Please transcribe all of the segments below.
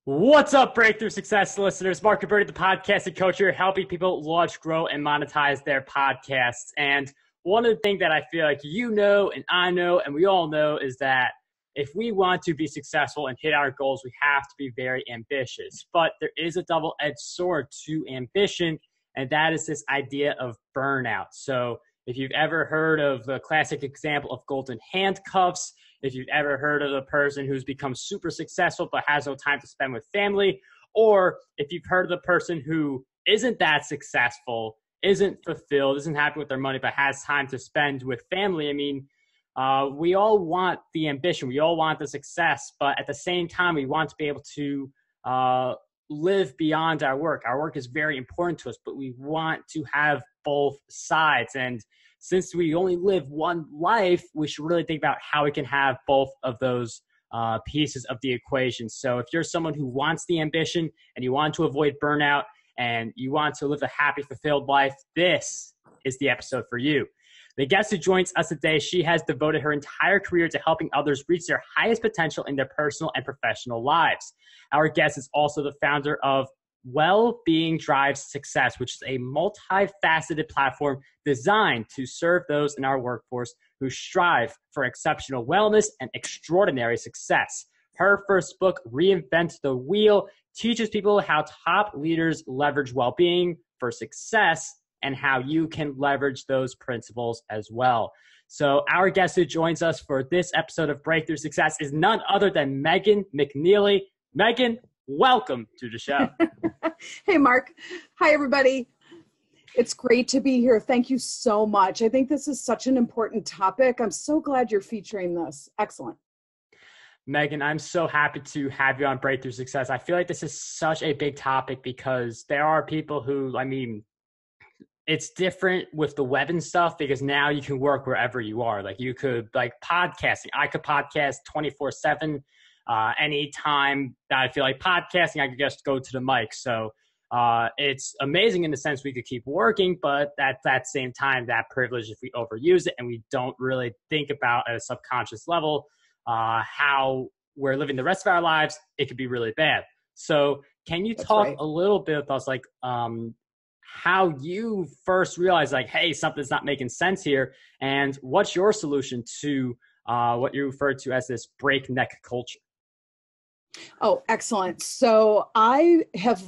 What's up, Breakthrough Success listeners? Mark Roberti, the podcasting coach here, helping people launch, grow, and monetize their podcasts. And one of the things that I feel like you know and I know and we all know is that if we want to be successful and hit our goals, we have to be very ambitious. But there is a double-edged sword to ambition, and that is this idea of burnout. So if you've ever heard of the classic example of golden handcuffs, if you've ever heard of a person who's become super successful but has no time to spend with family, or if you've heard of the person who isn't that successful, isn't fulfilled, isn't happy with their money, but has time to spend with family. I mean, we all want the ambition. We all want the success, but at the same time, we want to be able to live beyond our work. Our work is very important to us, but we want to have both sides. And since we only live one life, we should really think about how we can have both of those pieces of the equation. So if you're someone who wants the ambition and you want to avoid burnout and you want to live a happy, fulfilled life, this is the episode for you. The guest who joins us today, she has devoted her entire career to helping others reach their highest potential in their personal and professional lives. Our guest is also the founder of Well-Being Drives Success, which is a multifaceted platform designed to serve those in our workforce who strive for exceptional wellness and extraordinary success. Her first book, Reinvent the Wheel, teaches people how top leaders leverage well-being for success and how you can leverage those principles as well. So our guest who joins us for this episode of Breakthrough Success is none other than Megan McNealy. Megan, welcome to the show. Hey, Mark. Hi, everybody. It's great to be here. Thank you so much. I think this is such an important topic. I'm so glad you're featuring this. Excellent. Megan, I'm so happy to have you on Breakthrough Success. I feel like this is such a big topic because there are people who, it's different with the web and stuff because now you can work wherever you are. Like you could, like podcasting. I could podcast 24/7. Anytime that I feel like podcasting, I could just go to the mic. So it's amazing in the sense we could keep working, but at that same time, that privilege, if we overuse it and we don't really think about at a subconscious level how we're living the rest of our lives, it could be really bad. So can you talk a little bit with us, like how you first realized, like, hey, something's not making sense here, and what's your solution to what you refer to as this breakneck culture? Oh, excellent. So I have,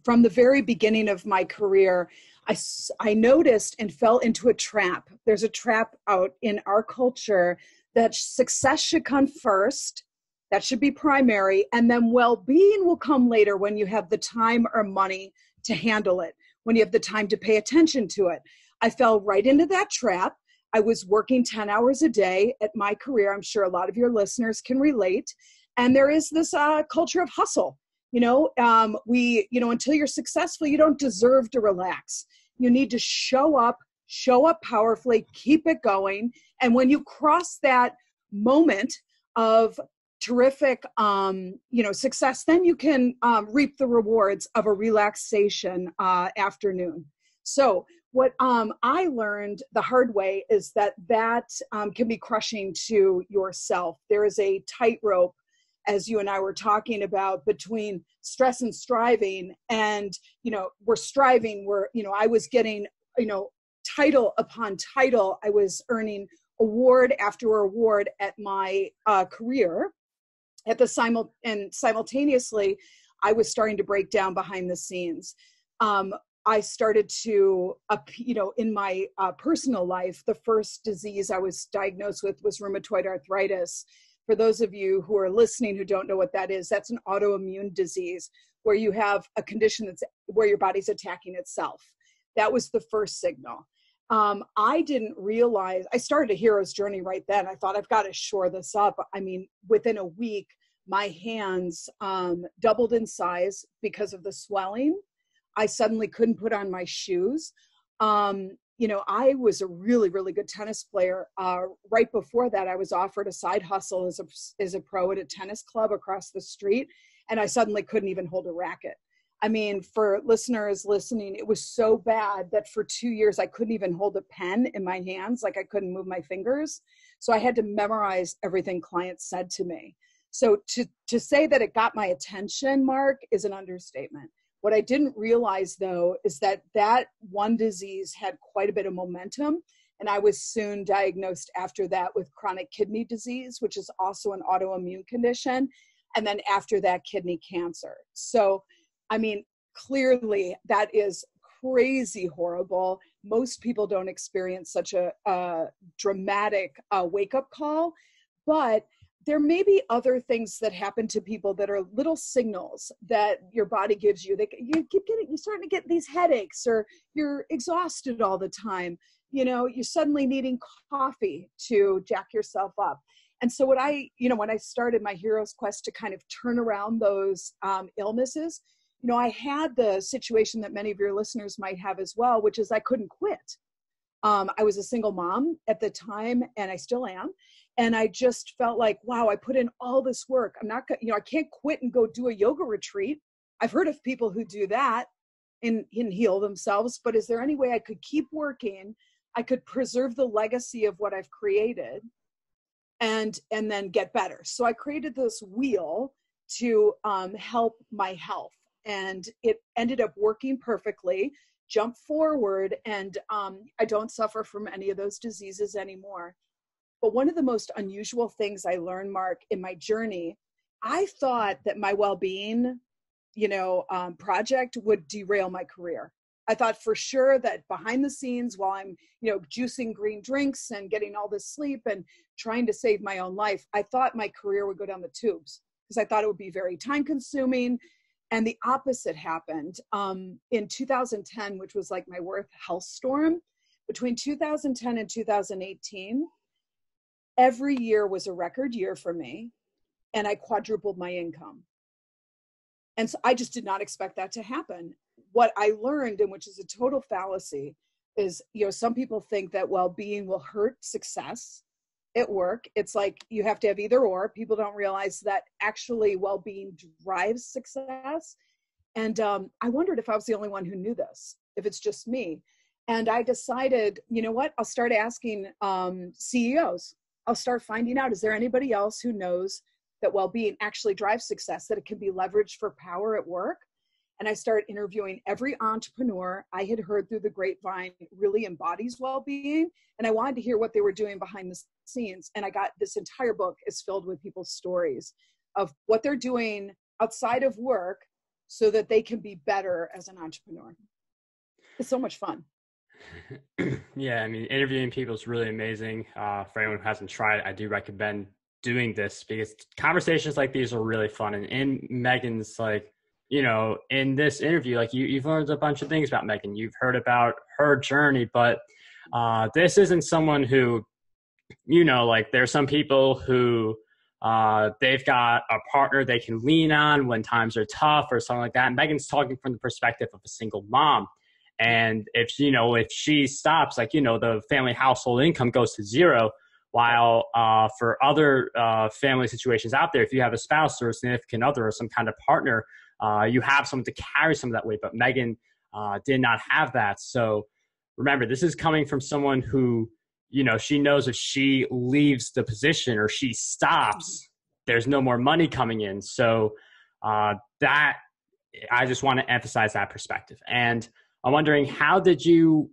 from the very beginning of my career, I noticed and fell into a trap. There's a trap out in our culture that success should come first. That should be primary. And then well-being will come later when you have the time or money to handle it, when you have the time to pay attention to it. I fell right into that trap. I was working 10 hours a day at my career. I'm sure a lot of your listeners can relate. And there is this culture of hustle. Until you're successful, you don't deserve to relax. You need to show up powerfully, keep it going. And when you cross that moment of terrific, success, then you can reap the rewards of a relaxation afternoon. So what I learned the hard way is that can be crushing to yourself. There is a tightrope, as you and I were talking about, between stress and striving. And, we're striving, I was getting, title upon title. I was earning award after award at my career. Simultaneously, I was starting to break down behind the scenes. I started to, in my personal life, the first disease I was diagnosed with was rheumatoid arthritis. For those of you who are listening who don't know what that is, that's an autoimmune disease where you have a condition where your body's attacking itself. That was the first signal. I didn't realize, I started a hero's journey right then. I thought, I've got to shore this up. I mean, within a week, my hands doubled in size because of the swelling. I suddenly couldn't put on my shoes. I was a really, really good tennis player. Right before that, I was offered a side hustle as a pro at a tennis club across the street, and I suddenly couldn't even hold a racket. I mean, for listeners listening, it was so bad that for 2 years, I couldn't even hold a pen in my hands. Like I couldn't move my fingers. So I had to memorize everything clients said to me. So to say that it got my attention, Mark, is an understatement. What I didn't realize, though, is that one disease had quite a bit of momentum. And I was soon diagnosed after that with chronic kidney disease, which is also an autoimmune condition. And then after that, kidney cancer. So, I mean, clearly that is crazy horrible. Most people don't experience such a dramatic wake-up call, but there may be other things that happen to people that are little signals that your body gives you. You're starting to get these headaches, or you're exhausted all the time. You know, you're suddenly needing coffee to jack yourself up. And so when I started my hero's quest to kind of turn around those illnesses, you know, I had the situation that many of your listeners might have as well, which is I couldn't quit. I was a single mom at the time, and I still am. And I just felt like, wow, I put in all this work. I can't quit and go do a yoga retreat. I've heard of people who do that and heal themselves, but is there any way I could keep working? I could preserve the legacy of what I've created and then get better. So I created this wheel to help my health, and it ended up working perfectly. Jump forward, and I don't suffer from any of those diseases anymore. But one of the most unusual things I learned, Mark, in my journey, I thought that my well-being, project would derail my career. I thought for sure that behind the scenes, while I'm, juicing green drinks and getting all this sleep and trying to save my own life, I thought my career would go down the tubes because I thought it would be very time consuming. And the opposite happened. In 2010, which was like my worst health storm, between 2010 and 2018, every year was a record year for me, and I quadrupled my income. And so I just did not expect that to happen. What I learned, and which is a total fallacy, is, some people think that well-being will hurt success at work. It's like you have to have either or. People don't realize that actually well-being drives success. And I wondered if I was the only one who knew this, if it's just me. And I decided, you know what, I'll start asking CEOs. I'll start finding out, is there anybody else who knows that well-being actually drives success, that it can be leveraged for power at work? And I started interviewing every entrepreneur I had heard through the grapevine really embodies well-being. And I wanted to hear what they were doing behind the scenes. And I got this entire book is filled with people's stories of what they're doing outside of work so that they can be better as an entrepreneur. It's so much fun. Yeah, I mean, interviewing people is really amazing. For anyone who hasn't tried it, I do recommend doing this because conversations like these are really fun. And in Megan's, in this interview, you've learned a bunch of things about Megan. You've heard about her journey, but this isn't someone who, there's some people who they've got a partner they can lean on when times are tough or something like that. And Megan's talking from the perspective of a single mom. And if she stops, the family household income goes to zero, while for other family situations out there, if you have a spouse or a significant other or some kind of partner, you have someone to carry some of that weight. But Megan did not have that. So remember, this is coming from someone who, she knows if she leaves the position or she stops, there's no more money coming in. So that I just want to emphasize that perspective. And I'm wondering, how did you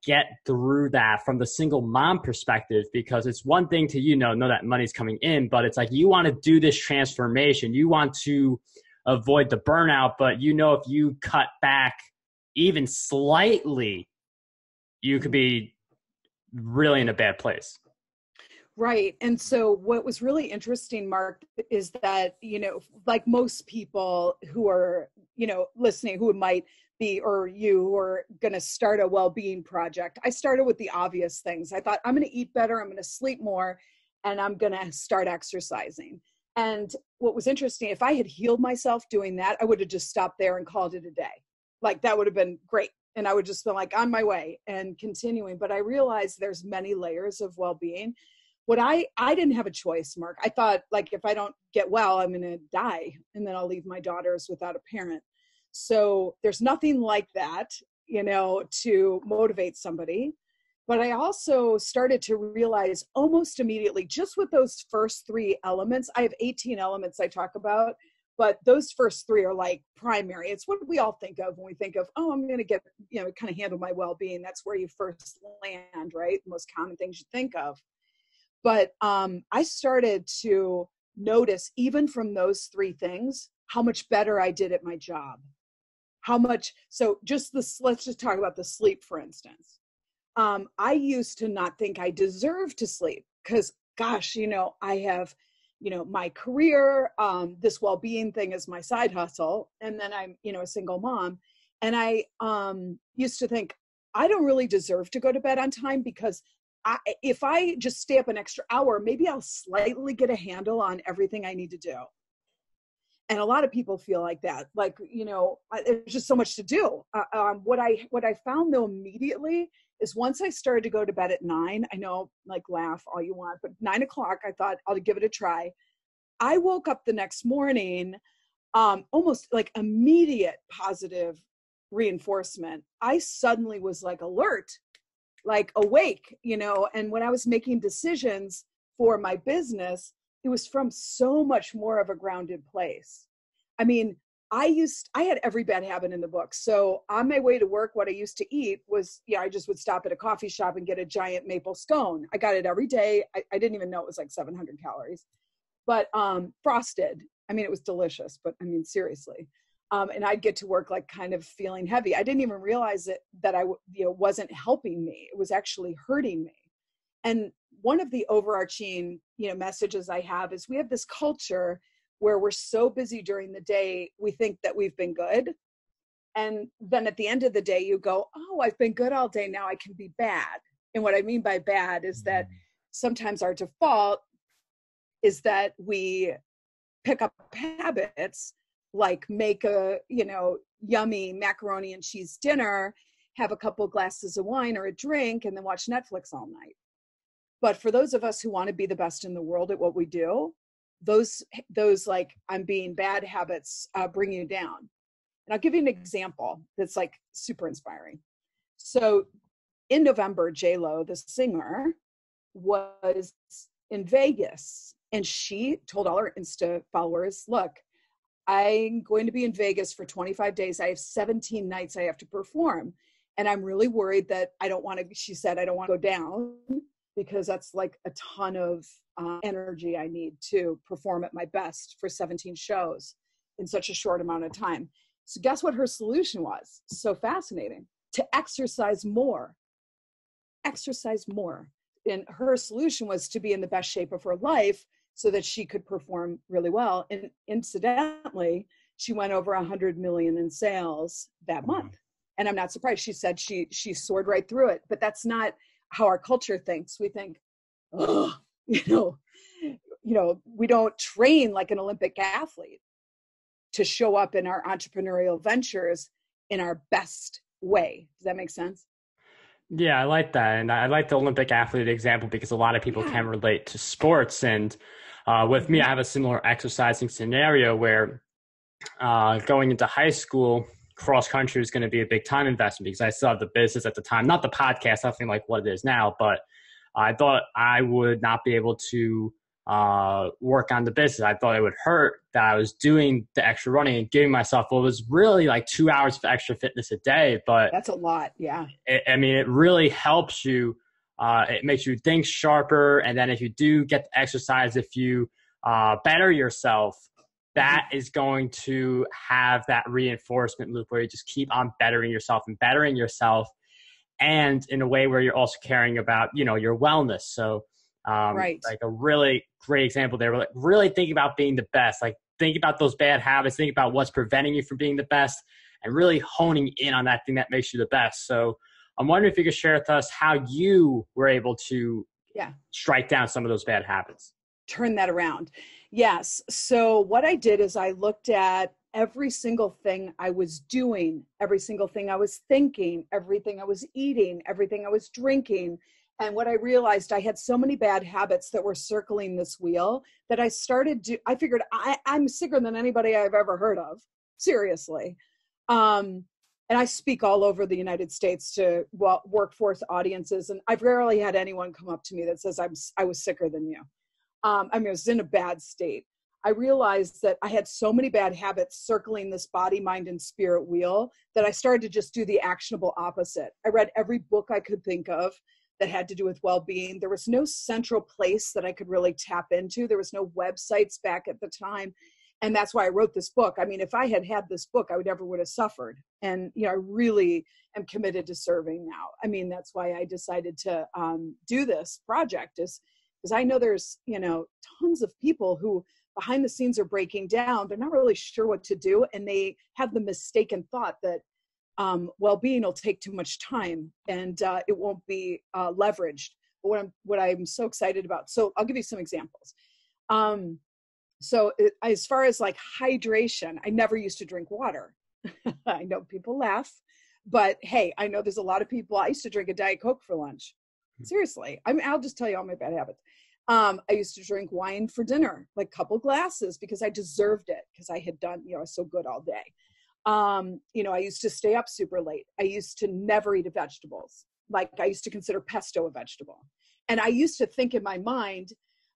get through that from the single mom perspective? Because it's one thing to, know that money's coming in, but it's like you want to do this transformation. You want to avoid the burnout, but if you cut back even slightly, you could be really in a bad place. Right. And so what was really interesting, Mark, is that, like most people who are, listening, who might be, or you who are going to start a well-being project, I started with the obvious things. I thought, I'm going to eat better, I'm going to sleep more, and I'm going to start exercising. And what was interesting, if I had healed myself doing that, I would have just stopped there and called it a day. That would have been great. And I would just been on my way and continuing. But I realized there's many layers of well-being. What I didn't have a choice, Mark. I thought, if I don't get well, I'm going to die, and then I'll leave my daughters without a parent. So there's nothing like that, to motivate somebody. But I also started to realize almost immediately, just with those first 3 elements, I have 18 elements I talk about, but those first 3 are like primary. It's what we all think of when we think of, oh, I'm going to get, kind of handle my well-being. That's where you first land, right? The most common things you think of. But I started to notice, even from those 3 things, how much better I did at my job. How much, so just this, let's just talk about the sleep, for instance. I used to not think I deserved to sleep because, gosh, I have, my career, this well-being thing is my side hustle. And then I'm, a single mom. And I used to think I don't really deserve to go to bed on time because if I just stay up an extra hour, maybe I'll slightly get a handle on everything I need to do. And a lot of people feel like that, like, there's just so much to do. What I found though immediately is once I started to go to bed at 9, I know, like, laugh all you want, but 9 o'clock, I thought I'll give it a try. I woke up the next morning, almost like immediate positive reinforcement. I suddenly was like alert, like awake, and when I was making decisions for my business, it was from so much more of a grounded place. I mean, I had every bad habit in the book. So on my way to work, what I used to eat was, I just would stop at a coffee shop and get a giant maple scone. I got it every day. I didn't even know it was like 700 calories, but frosted. I mean, it was delicious, but I mean, seriously. And I'd get to work like kind of feeling heavy. I didn't even realize that I wasn't helping me. It was actually hurting me. And one of the overarching, messages I have is we have this culture where we're so busy during the day, we think that we've been good. And then at the end of the day, you go, oh, I've been good all day. Now I can be bad. And what I mean by bad is that sometimes our default is that we pick up habits like make a, yummy macaroni and cheese dinner, have a couple glasses of wine or a drink, and then watch Netflix all night. But for those of us who want to be the best in the world at what we do, those like I'm being bad habits bring you down. And I'll give you an example that's like super inspiring. So in November, J-Lo, the singer, was in Vegas, and she told all her Insta followers, look, I'm going to be in Vegas for 25 days. I have 17 nights I have to perform. And I'm really worried that she said, I don't want to go down, because that's like a ton of energy I need to perform at my best for 17 shows in such a short amount of time. So guess what her solution was? So fascinating. To exercise more. Exercise more. And her solution was to be in the best shape of her life so that she could perform really well. And incidentally, she went over 100 million in sales that month. And I'm not surprised. She said she soared right through it. But that's not how our culture thinks. We think, oh, we don't train like an Olympic athlete to show up in our entrepreneurial ventures in our best way. Does that make sense? Yeah, I like that. And I like the Olympic athlete example because a lot of people can relate to sports. And with me, I have a similar exercising scenario where going into high school, cross country is going to be a big time investment because I still have the business at the time, not the podcast, nothing like what it is now, but I thought I would not be able to work on the business. I thought it would hurt that I was doing the extra running and giving myself, well, it was really like 2 hours of extra fitness a day, but that's a lot. Yeah. It really helps you. It makes you think sharper. And then if you do get the exercise, if you better yourself, that is going to have that reinforcement loop where you just keep on bettering yourself and in a way where you're also caring about, your wellness. So like a really great example there, like really thinking about being the best, like think about those bad habits, think about what's preventing you from being the best and really honing in on that thing that makes you the best. So I'm wondering if you could share with us how you were able to strike down some of those bad habits. Turn that around. Yes. So what I did is I looked at every single thing I was doing, every single thing I was thinking, everything I was eating, everything I was drinking. And what I realized, I had so many bad habits that were circling this wheel that I figured I'm sicker than anybody I've ever heard of. Seriously. and I speak all over the United States to workforce audiences. And I've rarely had anyone come up to me that says I was sicker than you. I mean, I was in a bad state. I realized that I had so many bad habits circling this body, mind, and spirit wheel that I started to just do the actionable opposite. I read every book I could think of that had to do with well-being. There was no central place that I could really tap into. There was no websites back at the time. And that's why I wrote this book. I mean, if I had had this book, I would have suffered. And, I really am committed to serving now. I mean, that's why I decided to do this project, is because I know there's, tons of people who behind the scenes are breaking down. They're not really sure what to do. And they have the mistaken thought that well-being will take too much time and it won't be leveraged. But what I'm so excited about. So I'll give you some examples. As far as like hydration, I never used to drink water. I know people laugh, but hey, I know there's a lot of people. I used to drink a Diet Coke for lunch. Seriously. I mean, I'll just tell you all my bad habits. I used to drink wine for dinner, like a couple glasses, because I deserved it, because I had done, I was so good all day. I used to stay up super late. I used to never eat vegetables. Like I used to consider pesto a vegetable. And I used to think in my mind,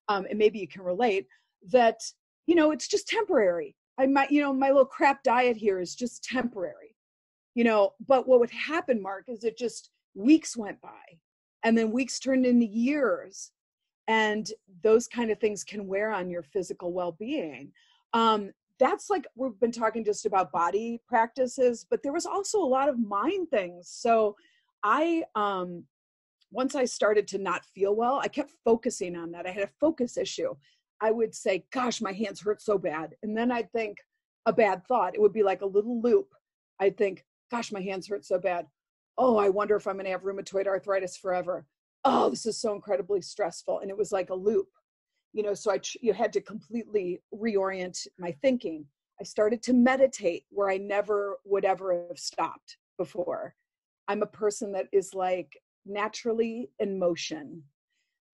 and maybe you can relate, that, it's just temporary. My little crap diet here is just temporary, but what would happen, Mark, is it just weeks went by and then weeks turned into years. And those kind of things can wear on your physical well-being. That's like, we've been talking just about body practices, but there was also a lot of mind things. So once I started to not feel well, I kept focusing on that. I had a focus issue. I would say, gosh, my hands hurt so bad. And then I'd think a bad thought. It would be like a little loop. I'd think, gosh, my hands hurt so bad. Oh, I wonder if I'm going to have rheumatoid arthritis forever. Oh, this is so incredibly stressful. And it was like a loop, so you had to completely reorient my thinking. I started to meditate where I never would ever have stopped before. I'm a person that is like naturally in motion.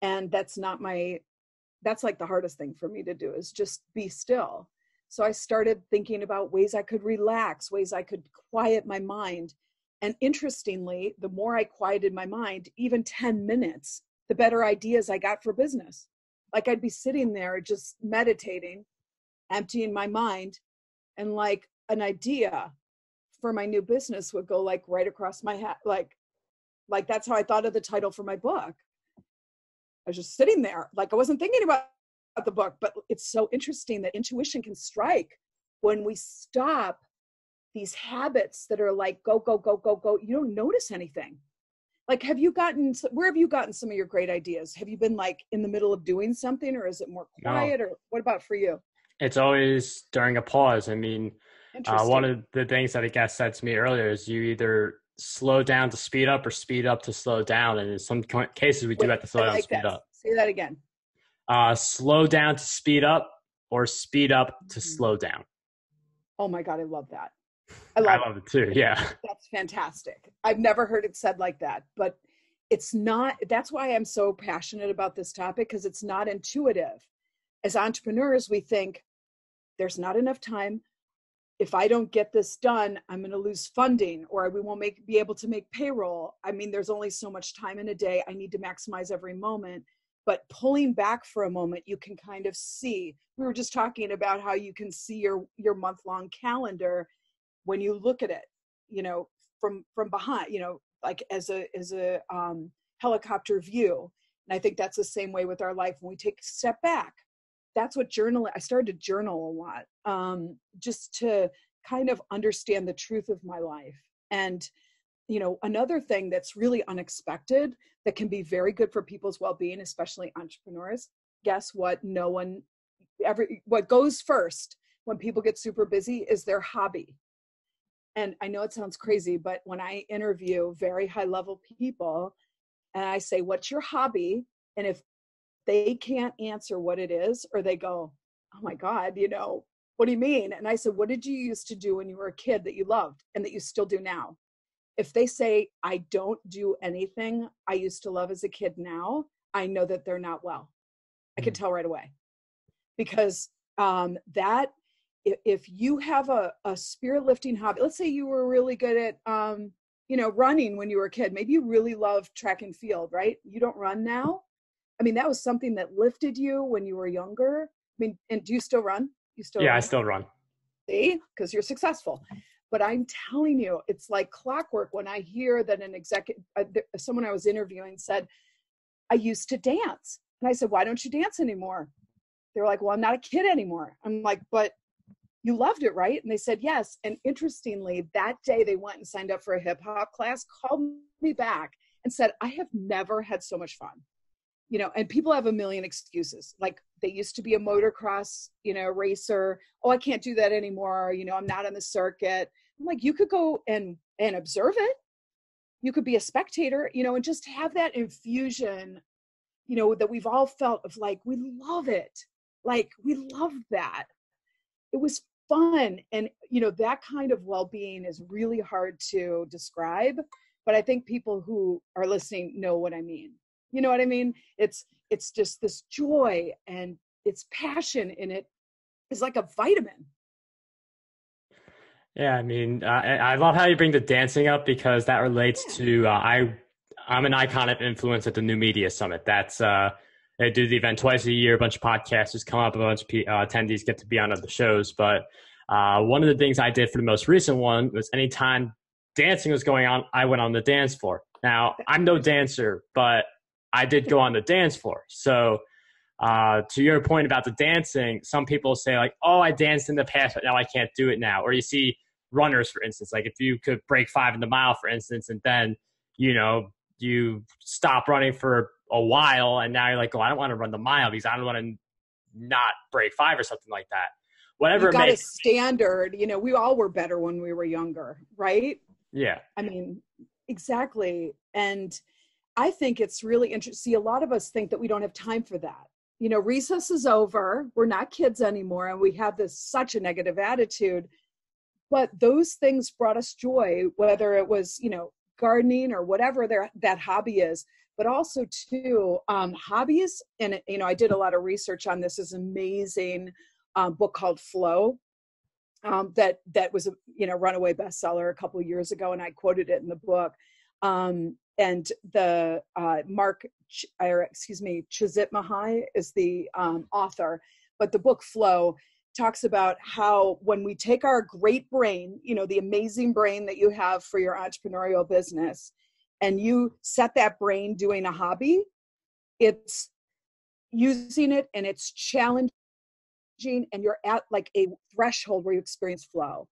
And that's like the hardest thing for me to do, is just be still. So I started thinking about ways I could relax, ways I could quiet my mind. And interestingly, the more I quieted my mind, even 10 minutes, the better ideas I got for business. Like I'd be sitting there just meditating, emptying my mind, and like an idea for my new business would go like right across my head. Like that's how I thought of the title for my book. I was just sitting there, like I wasn't thinking about the book, but it's so interesting that intuition can strike when we stop these habits that are like, go, go, go, go, go. You don't notice anything. Like, where have you gotten some of your great ideas? Have you been like in the middle of doing something, or is it more quiet? No. Or what about for you? It's always during a pause. I mean, one of the things that a guest said to me earlier is you either slow down to speed up or speed up to slow down. And in some cases, we do have to slow down to speed up. Say that again. Slow down to speed up, or speed up to slow down. Oh my God, I love that. I love it too. Yeah. That's fantastic. I've never heard it said like that, but it's not, that's why I'm so passionate about this topic, because it's not intuitive. As entrepreneurs, we think there's not enough time. If I don't get this done, I'm going to lose funding, or we won't be able to make payroll. I mean, there's only so much time in a day. I need to maximize every moment. But pulling back for a moment, you can kind of see, we were just talking about how you can see your month-long calendar when you look at it, from behind, like as a helicopter view. And I think that's the same way with our life. When we take a step back, that's what I started to journal a lot, just to kind of understand the truth of my life. And, another thing that's really unexpected that can be very good for people's well-being, especially entrepreneurs, guess what? What goes first when people get super busy is their hobby. And I know it sounds crazy, but when I interview very high-level people and I say, what's your hobby? And if they can't answer what it is, or they go, oh my God, what do you mean? And I said, what did you used to do when you were a kid that you loved and that you still do now? If they say, I don't do anything I used to love as a kid now, I know that they're not well. I can tell right away, because that if you have a spirit lifting hobby, let's say you were really good at, running when you were a kid, maybe you really loved track and field, right? You don't run now. I mean, that was something that lifted you when you were younger. I mean, and do you still run? You still Yeah, run? I still run. See, because you're successful. But I'm telling you, it's like clockwork when I hear that an executive, someone I was interviewing said, I used to dance. And I said, why don't you dance anymore? They're like, well, I'm not a kid anymore. I'm like, but you loved it, right? And they said, yes. And interestingly, that day they went and signed up for a hip hop class, called me back and said, I have never had so much fun. And people have a million excuses. Like they used to be a motocross, racer. Oh, I can't do that anymore. I'm not on the circuit. I'm like, you could go and observe it. You could be a spectator, and just have that infusion, that we've all felt of like, we love it. Like we love that. It was fun. And, that kind of well-being is really hard to describe, but I think people who are listening know what I mean. You know what I mean? It's just this joy and it's passion in it is like a vitamin. Yeah, I mean, I love how you bring the dancing up because that relates to I'm an icon of influence at the New Media Summit. That's they do the event twice a year. A bunch of podcasters come up, a bunch of attendees get to be on other shows. But one of the things I did for the most recent one was anytime dancing was going on, I went on the dance floor. Now, I'm no dancer, but I did go on the dance floor. So to your point about the dancing, some people say like, oh, I danced in the past, but now I can't do it now. Or you see runners, for instance, like if you could break 5 in the mile, for instance, and then, you stop running for a while and now you're like, oh, I don't want to run the mile because I don't want to not break 5 or something like that. Whatever you it got may a standard, we all were better when we were younger, right? Yeah. I mean, exactly. And I think it's really interesting. See, a lot of us think that we don't have time for that. Recess is over. We're not kids anymore. And we have such a negative attitude. But those things brought us joy, whether it was, gardening or whatever that hobby is. But also, too, hobbies. And, I did a lot of research on this amazing book called Flow. That was a runaway bestseller a couple of years ago. And I quoted it in the book. And the Csikszentmihalyi is the author, but the book Flow talks about how when we take our great brain, the amazing brain that you have for your entrepreneurial business, and you set that brain doing a hobby, it's using it and it's challenging, and you're at like a threshold where you experience flow.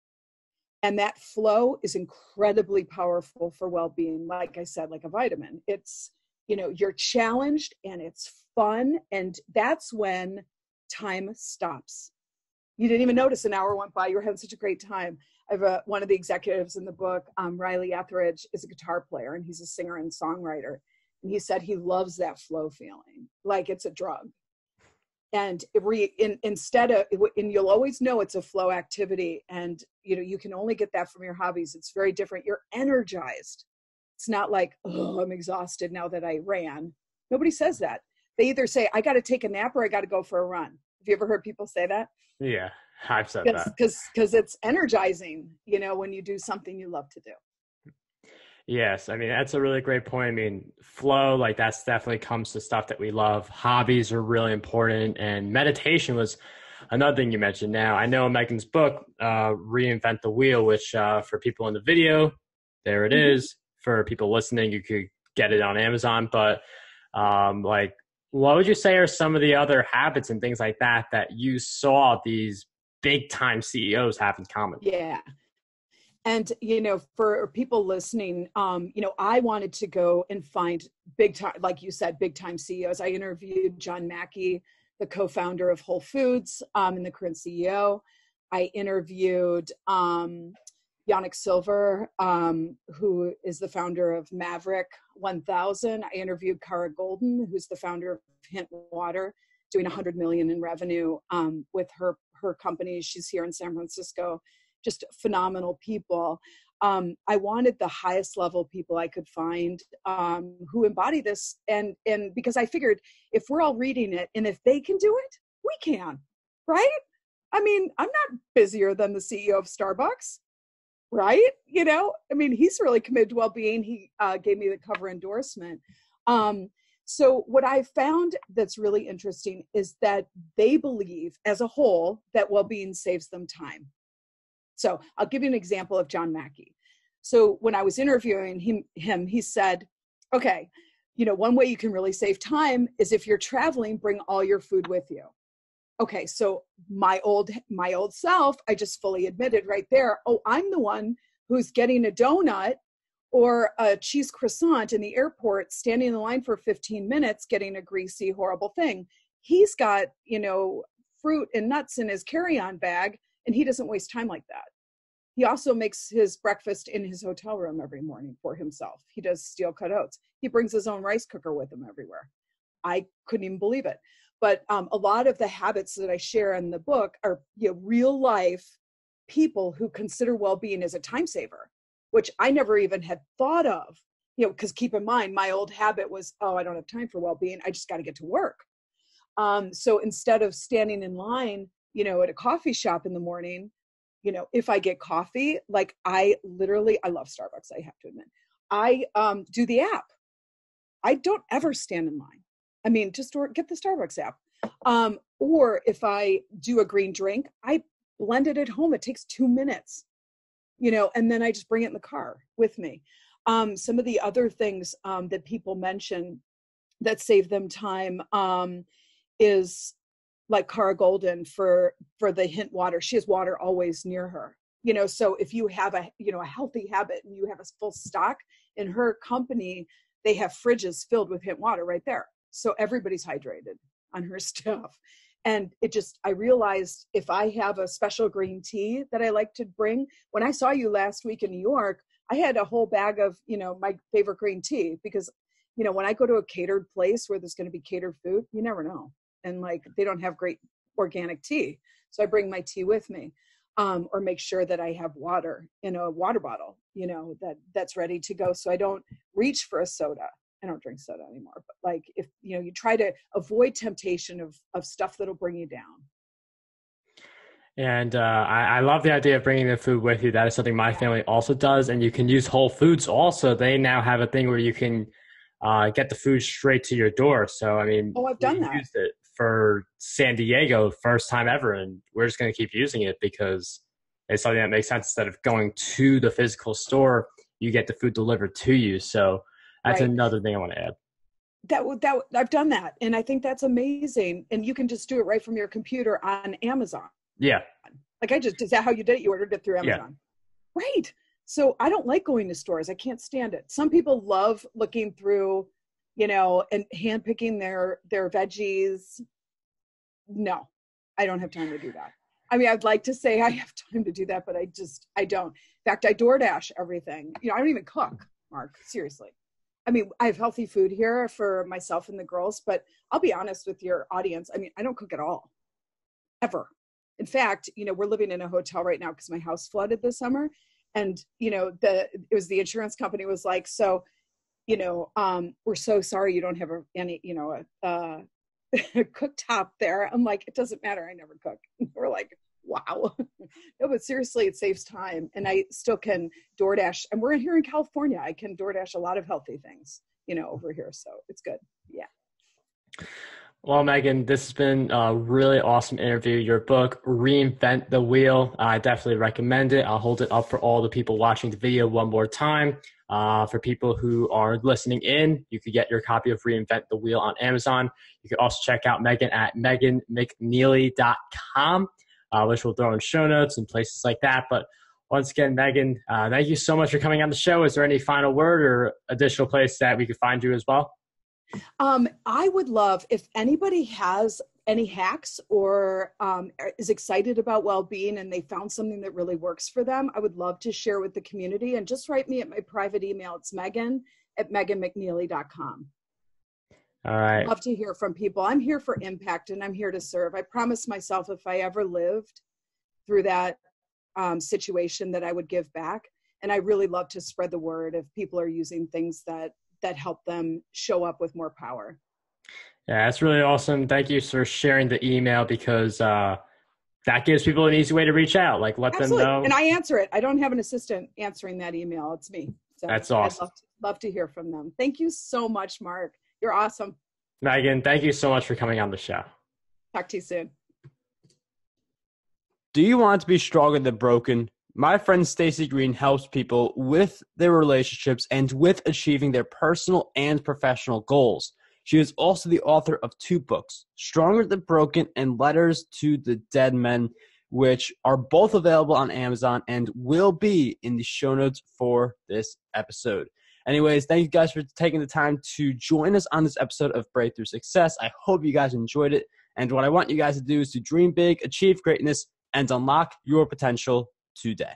And that flow is incredibly powerful for well-being. Like I said, like a vitamin. It's, you're challenged and it's fun. And that's when time stops. You didn't even notice an hour went by. You were having such a great time. I have one of the executives in the book, Riley Etheridge, is a guitar player and he's a singer and songwriter. And he said he loves that flow feeling, like it's a drug. And instead of, and you'll always know it's a flow activity. And, you can only get that from your hobbies. It's very different. You're energized. It's not like, oh, I'm exhausted now that I ran. Nobody says that. They either say, I got to take a nap or I got to go for a run. Have you ever heard people say that? Yeah, I've said that. Because it's energizing, when you do something you love to do. Yes, I mean, that's a really great point. I mean, flow, like that's definitely comes to stuff that we love. Hobbies are really important. And meditation was another thing you mentioned. Now, I know in Megan's book, Reinvent the Wheel, which for people in the video, there it is. For people listening, you could get it on Amazon. But like, what would you say are some of the other habits and things like that you saw these big time CEOs have in common? Yeah. And, for people listening, I wanted to go and find big time, like you said, big time CEOs. I interviewed John Mackey, the co-founder of Whole Foods and the current CEO. I interviewed Yannick Silver, who is the founder of Maverick 1000. I interviewed Cara Golden, who's the founder of Hint Water, doing $100 million in revenue with her company. She's here in San Francisco. Just phenomenal people. I wanted the highest level people I could find who embody this. And because I figured if we're all reading it and if they can do it, we can, right? I mean, I'm not busier than the CEO of Starbucks, right? You know, I mean, he's really committed to well-being. He gave me the cover endorsement. So what I found that's really interesting is that they believe as a whole that well-being saves them time. So I'll give you an example of John Mackey. So when I was interviewing him, he said, okay, you know, one way you can really save time is if you're traveling, bring all your food with you. Okay, so my old self, I just fully admitted right there, oh, I'm the one who's getting a donut or a cheese croissant in the airport, standing in the line for 15 minutes, getting a greasy, horrible thing. He's got, you know, fruit and nuts in his carry-on bag, and he doesn't waste time like that. He also makes his breakfast in his hotel room every morning for himself. He does steel-cut oats. He brings his own rice cooker with him everywhere. I couldn't even believe it. But a lot of the habits that I share in the book are, you know, real life people who consider well-being as a time saver, which I never even had thought of, you know, because keep in mind, my old habit was, oh, I don't have time for well-being. I just got to get to work. So instead of standing in line, you know, at a coffee shop in the morning, you know, if I get coffee, like I love Starbucks, I have to admit. I do the app. I don't ever stand in line. I mean, just get the Starbucks app. Or if I do a green drink, I blend it at home. It takes 2 minutes, you know, and then I just bring it in the car with me. Some of the other things that people mention that save them time is like Cara Golden for the hint water. She has water always near her, you know, so if you have a healthy habit and you have a full stock in her company, they have fridges filled with hint water right there. So everybody's hydrated on her stuff. And I realized if I have a special green tea that I like to bring, when I saw you last week in New York, I had a whole bag of, you know, my favorite green tea because, you know, when I go to a catered place where there's going to be catered food, you never know. And like, they don't have great organic tea. So I bring my tea with me, or make sure that I have water in a water bottle, you know, that's ready to go. So I don't reach for a soda. I don't drink soda anymore, but like if, you know, you try to avoid temptation of stuff that'll bring you down. And I love the idea of bringing the food with you. That is something my family also does. And you can use Whole Foods also. They now have a thing where you can get the food straight to your door. So, I mean, I've done that. Used it for San Diego, first time ever. And we're just going to keep using it because it's something that makes sense. Instead of going to the physical store, you get the food delivered to you. So that's right. Another thing I want to add. That I've done that. And I think that's amazing. And you can just do it right from your computer on Amazon. Yeah. Like is that how you did it? You ordered it through Amazon. Yeah. Right. So I don't like going to stores. I can't stand it. Some people love looking through, you know, and handpicking their veggies. No, I don't have time to do that. I mean, I'd like to say I have time to do that, but I don't. In fact, I DoorDash everything. You know, I don't even cook, Mark, seriously. I mean, I have healthy food here for myself and the girls, but I'll be honest with your audience. I mean, I don't cook at all, ever. In fact, you know, we're living in a hotel right now because my house flooded this summer. And, you know, it was the insurance company was like, so, you know, we're so sorry you don't have a cooktop there. I'm like, it doesn't matter. I never cook. We're like, wow. No, but seriously, it saves time. And I still can DoorDash. And we're here in California. I can DoorDash a lot of healthy things, you know, over here. So it's good. Yeah. Well, Megan, this has been a really awesome interview. Your book, Reinvent the Wheel, I definitely recommend it. I'll hold it up for all the people watching the video one more time. For people who are listening in, you could get your copy of Reinvent the Wheel on Amazon. You can also check out Megan at meganmcnealy.com, which we'll throw in show notes and places like that. But once again, Megan, thank you so much for coming on the show. Is there any final word or additional place that we could find you as well? I would love if anybody has any hacks or is excited about well-being and they found something that really works for them. I would love to share with the community, and just write me at my private email. It's megan@meganmcnealy.com. All right. I'd love to hear from people. I'm here for impact and I'm here to serve. I promised myself if I ever lived through that situation that I would give back. And I really love to spread the word if people are using things that help them show up with more power. Yeah, that's really awesome. Thank you for sharing the email because that gives people an easy way to reach out. Like, let Absolutely. them know. And I answer it. I don't have an assistant answering that email. It's me. So That's awesome. I'd love to hear from them. Thank you so much, Mark. You're awesome. Megan, thank you so much for coming on the show. Talk to you soon. Do you want to be stronger than broken? My friend Stacey Greene helps people with their relationships and with achieving their personal and professional goals. She is also the author of 2 books, Stronger Than Broken and Letters to the Dead Men, which are both available on Amazon and will be in the show notes for this episode. Anyways, thank you guys for taking the time to join us on this episode of Breakthrough Success. I hope you guys enjoyed it. And what I want you guys to do is to dream big, achieve greatness, and unlock your potential today.